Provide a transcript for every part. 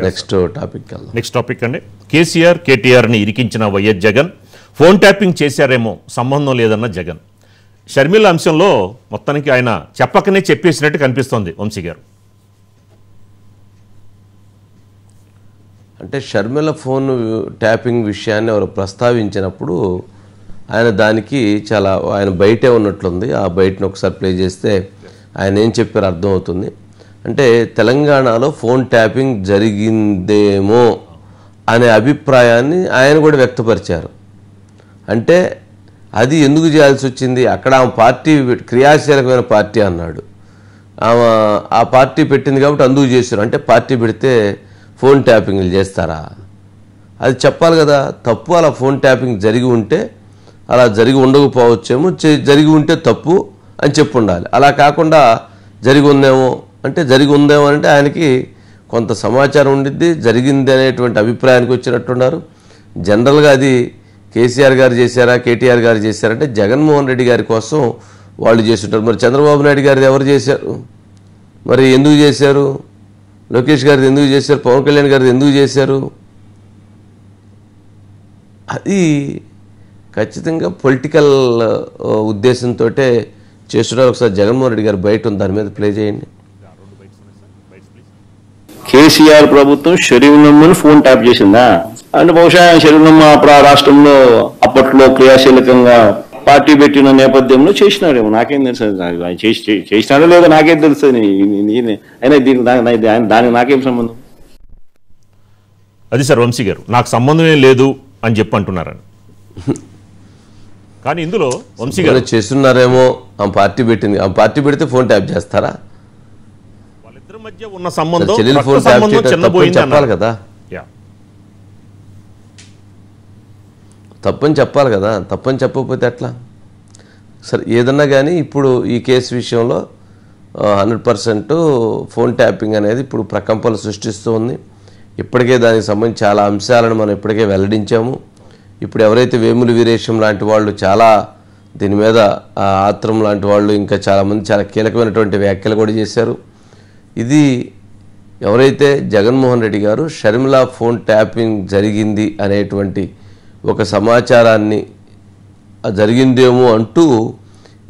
Next topic అండి. KCR కేటీఆర్ని ఇరికించిన వైఎస్ జగన్ ఫోన్ ట్యాపింగ్ చేశారేమో సంబంధం లేదన్న జగన్. షర్మిల అంశంలో మొత్తానికి ఆయన చెప్పకనే చెప్పేసినట్టు కనిపిస్తోంది వంశీ గారు. అంటే షర్మిల ఫోన్ ట్యాపింగ్ విషయాన్ని ఎవరు ప్రస్తావించినప్పుడు ఆయన దానికి ఆయన బయటే ఉన్నట్లుంది. ఆ బయటను ఒకసారి ప్లే చేస్తే ఆయన ఏం చెప్పారు అర్థమవుతుంది. అంటే తెలంగాణలో ఫోన్ ట్యాపింగ్ జరిగిందేమో అనే అభిప్రాయాన్ని ఆయన కూడా వ్యక్తపరిచారు. అంటే అది ఎందుకు చేయాల్సి వచ్చింది, అక్కడ ఆమె పార్టీ క్రియాశీలకమైన పార్టీ అన్నాడు. ఆమె ఆ పార్టీ పెట్టింది కాబట్టి అందుకు చేశారు. అంటే పార్టీ పెడితే ఫోన్ ట్యాపింగ్లు చేస్తారా? అది చెప్పాలి కదా. తప్పు అలా ఫోన్ ట్యాపింగ్ జరిగి ఉంటే అలా జరిగి ఉండకపోవచ్చేమో, జరిగి ఉంటే తప్పు అని చెప్పు ఉండాలి. అలా కాకుండా జరిగి ఉందేమో అంటే ఆయనకి కొంత సమాచారం ఉండిద్ది, జరిగింది అనేటువంటి అభిప్రాయానికి వచ్చినట్టున్నారు. జనరల్గా అది కేసీఆర్ గారు చేశారా కేటీఆర్ గారు చేశారంటే జగన్మోహన్ రెడ్డి గారి కోసం వాళ్ళు చేస్తుంటారు. మరి చంద్రబాబు నాయుడు గారిది ఎవరు చేశారు, మరి ఎందుకు చేశారు? లోకేష్ గారిది ఎందుకు చేశారు? పవన్ కళ్యాణ్ గారిది ఎందుకు చేశారు? అది ఖచ్చితంగా పొలిటికల్ ఉద్దేశంతో చేస్తున్నారు. ఒకసారి జగన్మోహన్ రెడ్డి గారు బయట ఉంది, దాని మీద ప్లే చేయండి. కేసీఆర్ ప్రభుత్వం షరీఫ్నమ్మని ఫోన్ ట్యాప్ చేసిందా అంటే బహుశా షరీఫ్నమ్మ అప్పుడు ఆ రాష్ట్రంలో అప్పట్లో క్రియాశీలకంగా పార్టీ పెట్టిన నేపథ్యంలో చేసినాడేమో, నాకేం తెలుసు. చేసినాడో లేదో నాకేం తెలుసు. అయినా దానికి నాకేం సంబంధం? అది సార్ వంశీ గారు, నాకు సంబంధమే లేదు అని చెప్పి అంటున్నారని. కానీ ఇందులో వంశీ గారు చేస్తున్నారేమో, ఆ పార్టీ పెట్టింది, ఆ పార్టీ పెడితే ఫోన్ ట్యాప్ చేస్తారా? వాళ్ళిద్దరి మధ్య ఉన్న సంబంధం చెప్పాలి కదా, తప్పని చెప్పాలి కదా. తప్పని చెప్పకపోతే ఎట్లా? సరే ఏదన్నా కానీ ఇప్పుడు ఈ కేసు విషయంలో 100% ఫోన్ ట్యాపింగ్ అనేది ఇప్పుడు ప్రకంపనలు సృష్టిస్తూ ఉంది. ఇప్పటికే దానికి సంబంధించి చాలా అంశాలను మనం ఇప్పటికే వెల్లడించాము. ఇప్పుడు ఎవరైతే వేముల వీరేశం లాంటి వాళ్ళు చాలా దీని మీద ఆత్రం లాంటి వాళ్ళు ఇంకా చాలామంది చాలా కీలకమైనటువంటి వ్యాఖ్యలు కూడా చేశారు. ఇది ఎవరైతే జగన్మోహన్ రెడ్డి గారు షర్మిల ఫోన్ ట్యాపింగ్ జరిగింది అనేటువంటి ఒక సమాచారాన్ని జరిగిందేమో అంటూ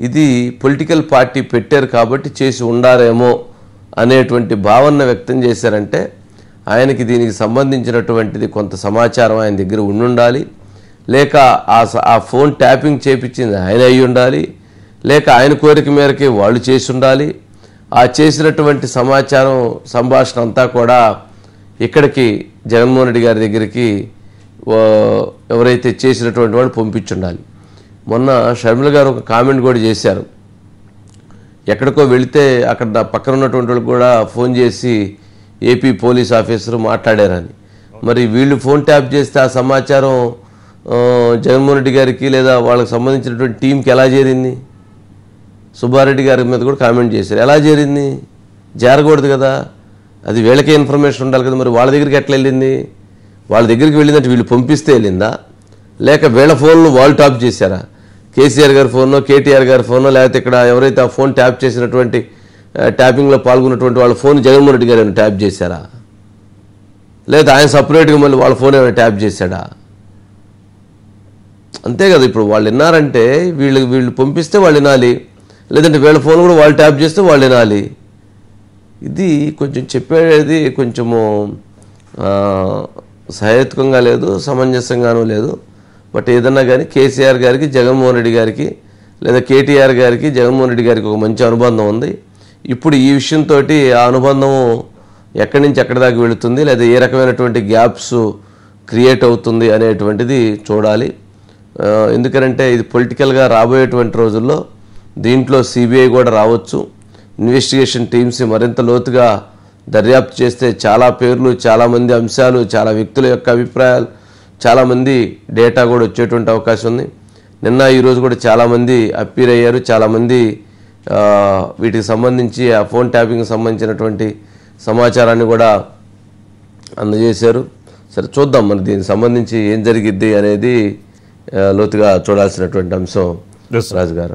ఇది పొలిటికల్ పార్టీ పెట్టారు కాబట్టి చేసి ఉండారేమో అనేటువంటి భావన వ్యక్తం చేశారంటే ఆయనకి దీనికి సంబంధించినటువంటిది కొంత సమాచారం ఆయన దగ్గర ఉండాలి, లేక ఆ ఫోన్ ట్యాపింగ్ చేపించింది ఆయన అయి ఉండాలి, లేక ఆయన కోరిక మేరకే వాళ్ళు చేసి ఉండాలి. ఆ చేసినటువంటి సమాచారం సంభాషణ అంతా కూడా ఇక్కడికి జగన్మోహన్ రెడ్డి గారి దగ్గరికి ఎవరైతే చేసినటువంటి వాళ్ళు పంపించుండాలి. మొన్న షర్మిల గారు ఒక కామెంట్ కూడా చేశారు, ఎక్కడికో వెళితే అక్కడ పక్కన ఉన్నటువంటి వాళ్ళు కూడా ఫోన్ చేసి ఏపీ పోలీస్ ఆఫీసరు మాట్లాడారని. మరి వీళ్ళు ఫోన్ ట్యాప్ చేస్తే ఆ సమాచారం జగన్మోహన్ రెడ్డి గారికి లేదా వాళ్ళకి సంబంధించినటువంటి టీంకి ఎలా చేరింది? సుబ్బారెడ్డి గారి మీద కూడా కామెంట్ చేశారు. ఎలా చేరింది? చేరకూడదు కదా, అది వీళ్ళకే ఇన్ఫర్మేషన్ ఉండాలి కదా. మరి వాళ్ళ దగ్గరికి ఎట్లా వెళ్ళింది? వాళ్ళ దగ్గరికి వెళ్ళిందంటే వీళ్ళు పంపిస్తే వెళ్ళిందా, లేక వీళ్ళ ఫోన్లు వాళ్ళు ట్యాప్ చేశారా? కేసీఆర్ గారి ఫోనో కేటీఆర్ గారి ఫోనో లేకపోతే ఇక్కడ ఎవరైతే ఆ ఫోన్ ట్యాప్ చేసినటువంటి ట్యాపింగ్లో పాల్గొన్నటువంటి వాళ్ళ ఫోన్ జగన్మోహన్ రెడ్డి గారు ఏమైనా ట్యాప్ చేశారా, లేదా ఆయన సపరేట్గా మళ్ళీ వాళ్ళ ఫోన్ ఏమైనా ట్యాప్ చేశాడా? అంతే కదా. ఇప్పుడు వాళ్ళు విన్నారంటే వీళ్ళు పంపిస్తే వాళ్ళు వినాలి, లేదంటే వీళ్ళ ఫోన్ కూడా వాళ్ళు ట్యాప్ చేస్తే వాళ్ళు వినాలి. ఇది కొంచెం చెప్పేది కొంచెము సహేతుకంగా లేదు, సమంజసంగానూ లేదు. బట్ ఏదన్నా కానీ కేసీఆర్ గారికి జగన్మోహన్ రెడ్డి గారికి లేదా కేటీఆర్ గారికి జగన్మోహన్ రెడ్డి గారికి ఒక మంచి అనుబంధం ఉంది. ఇప్పుడు ఈ విషయంతో ఆ అనుబంధం ఎక్కడి నుంచి ఎక్కడి దాకా వెళుతుంది, లేదా ఏ రకమైనటువంటి గ్యాప్స్ క్రియేట్ అవుతుంది అనేటువంటిది చూడాలి. ఎందుకంటే ఇది పొలిటికల్గా రాబోయేటువంటి రోజుల్లో దీంట్లో సిబిఐ కూడా రావచ్చు. ఇన్వెస్టిగేషన్ టీమ్స్ మరింత లోతుగా దర్యాప్తు చేస్తే చాలా పేర్లు, చాలామంది అంశాలు, చాలా వ్యక్తుల యొక్క అభిప్రాయాలు, చాలామంది డేటా కూడా వచ్చేటువంటి అవకాశం ఉంది. నిన్న ఈరోజు కూడా చాలామంది అప్పీర్ అయ్యారు, చాలామంది వీటికి సంబంధించి ఆ ఫోన్ ట్యాపింగ్కి సంబంధించినటువంటి సమాచారాన్ని కూడా అందజేశారు. సరే చూద్దాం మరి దీనికి సంబంధించి ఏం జరిగిద్ది అనేది లోతుగా చూడాల్సినటువంటి అంశం రాజుగారు.